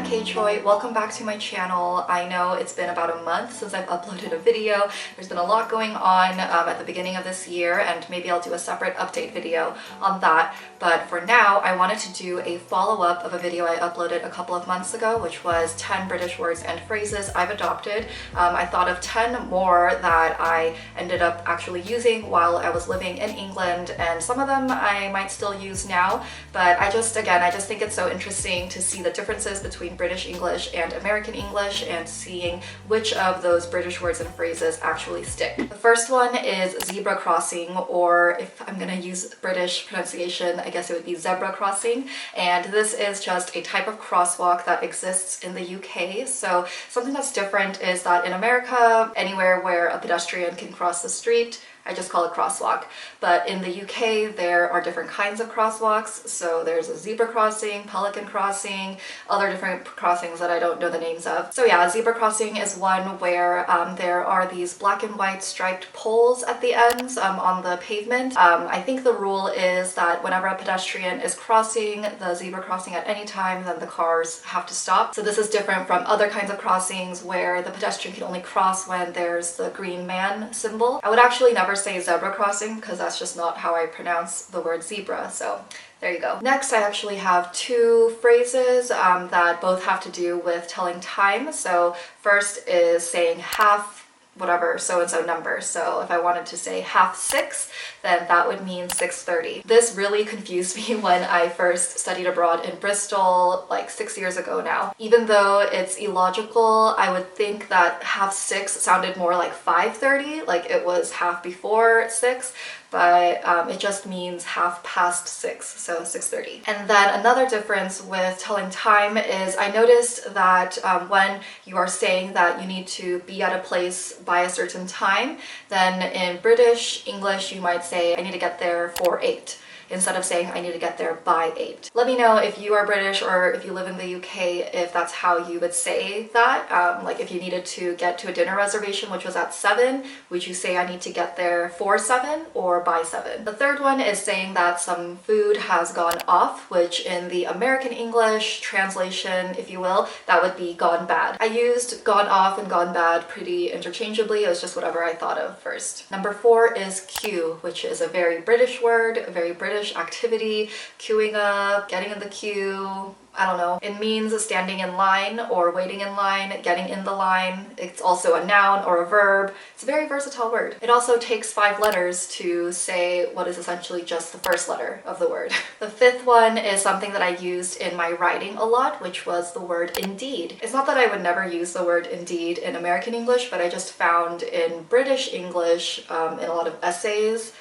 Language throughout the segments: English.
kchoi. Welcome back to my channel. I know it's been about a month since I've uploaded a video. There's been a lot going on at the beginning of this year, and maybe I'll do a separate update video on that. But for now, I wanted to do a follow-up of a video I uploaded a couple of months ago, which was 10 British words and phrases I've adopted. I thought of 10 more that I ended up actually using while I was living in England, and some of them I might still use now, but I just think it's so interesting to see the differences between British English and American English and seeing which of those British words and phrases actually stick. The first one is zebra crossing, or if I'm gonna use British pronunciation, I guess it would be zebra crossing. And this is just a type of crosswalk that exists in the UK. So something that's different is that in America, anywhere where a pedestrian can cross the street, I just call it crosswalk. But in the UK, there are different kinds of crosswalks. So there's a zebra crossing, pelican crossing, other different crossings that I don't know the names of. So yeah, zebra crossing is one where there are these black and white striped poles at the ends on the pavement. I think the rule is that whenever a pedestrian is crossing the zebra crossing at any time, then the cars have to stop. So this is different from other kinds of crossings where the pedestrian can only cross when there's the green man symbol. I would actually never say zebra crossing because that's just not how I pronounce the word zebra, so there you go. Next, I actually have two phrases that both have to do with telling time. So first is saying half whatever so-and-so number. So if I wanted to say 6:30, then that would mean 6:30. This really confused me when I first studied abroad in Bristol like 6 years ago now. Even though it's illogical, I would think that 6:30 sounded more like 5:30, like it was half before 6, but it just means 6:30, so 6:30. And then another difference with telling time is I noticed that when you are saying that you need to be at a place by a certain time, then in British English you might say I need to get there for 8. Instead of saying I need to get there by 8. Let me know if you are British or if you live in the UK if that's how you would say that. Like if you needed to get to a dinner reservation which was at 7, would you say I need to get there for 7 or by 7? The third one is saying that some food has gone off, which in the American English translation, if you will, that would be gone bad. I used gone off and gone bad pretty interchangeably. It was just whatever I thought of first. Number 4 is queue, which is a very British word, a very British activity, queuing up, getting in the queue. I don't know. It means standing in line or waiting in line, getting in the line. It's also a noun or a verb. It's a very versatile word. It also takes 5 letters to say what is essentially just the first letter of the word. The fifth one is something that I used in my writing a lot, which was the word indeed. It's not that I would never use the word indeed in American English, but I just found in British English, in a lot of essays,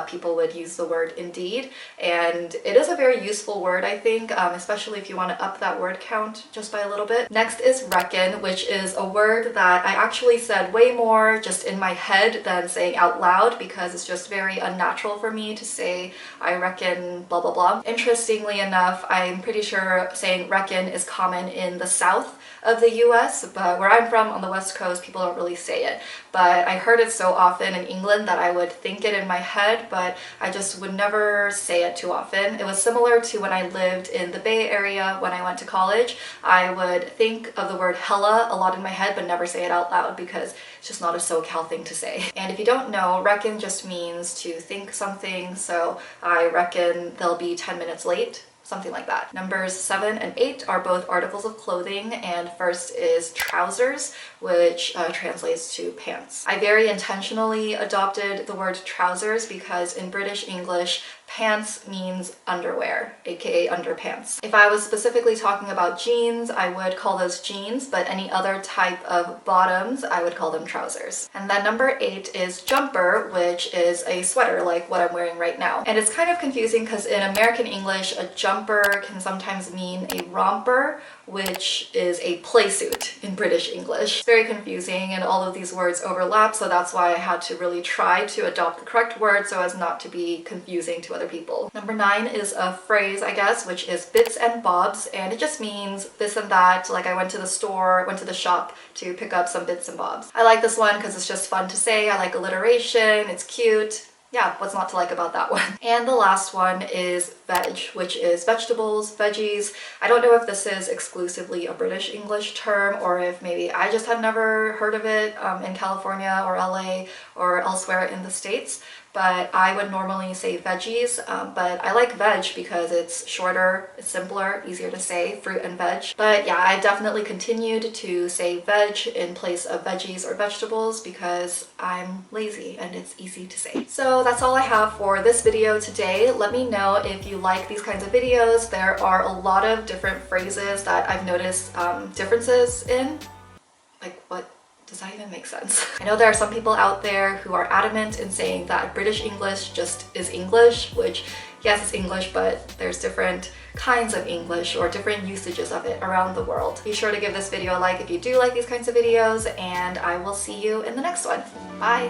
people would use the word indeed, and it is a very useful word, I think, especially if you want to up that word count just by a little bit. Next is reckon, which is a word that I actually said way more just in my head than saying out loud because it's just very unnatural for me to say I reckon blah blah blah. Interestingly enough, I'm pretty sure saying reckon is common in the south of the US, but where I'm from on the West Coast, people don't really say it. But I heard it so often in England that I would think it in my head, but I just would never say it too often. It was similar to when I lived in the Bay Area when I went to college. I would think of the word hella a lot in my head, but never say it out loud because it's just not a SoCal thing to say. And if you don't know, reckon just means to think something, so I reckon they'll be 10 minutes late. Something like that. Numbers 7 and 8 are both articles of clothing, and first is trousers, which translates to pants. I very intentionally adopted the word trousers because in British English, pants means underwear, aka underpants. If I was specifically talking about jeans, I would call those jeans, but any other type of bottoms, I would call them trousers. And then number 8 is jumper, which is a sweater like what I'm wearing right now. And it's kind of confusing because in American English, a jumper can sometimes mean a romper, which is a play suit in British English. It's very confusing and all of these words overlap, so that's why I had to really try to adopt the correct word so as not to be confusing to other people. Number 9 is a phrase, I guess, which is bits and bobs, and it just means this and that. Like I went to the store, went to the shop to pick up some bits and bobs. I like this one because it's just fun to say. I like alliteration, it's cute. yeah, what's not to like about that one? And the last one is veg, which is vegetables, veggies. I don't know if this is exclusively a British English term or if maybe I just had never heard of it in California or LA or elsewhere in the States, but I would normally say veggies, but I like veg because it's shorter, it's simpler, easier to say, fruit and veg. But yeah, I definitely continued to say veg in place of veggies or vegetables because I'm lazy and it's easy to say. So that's all I have for this video today. Let me know if you like these kinds of videos. There are a lot of different phrases that I've noticed differences in. Like, what? Does that even make sense? I know there are some people out there who are adamant in saying that British English just is English, which yes, it's English, but there's different kinds of English or different usages of it around the world. Be sure to give this video a like if you do like these kinds of videos, and I will see you in the next one. Bye!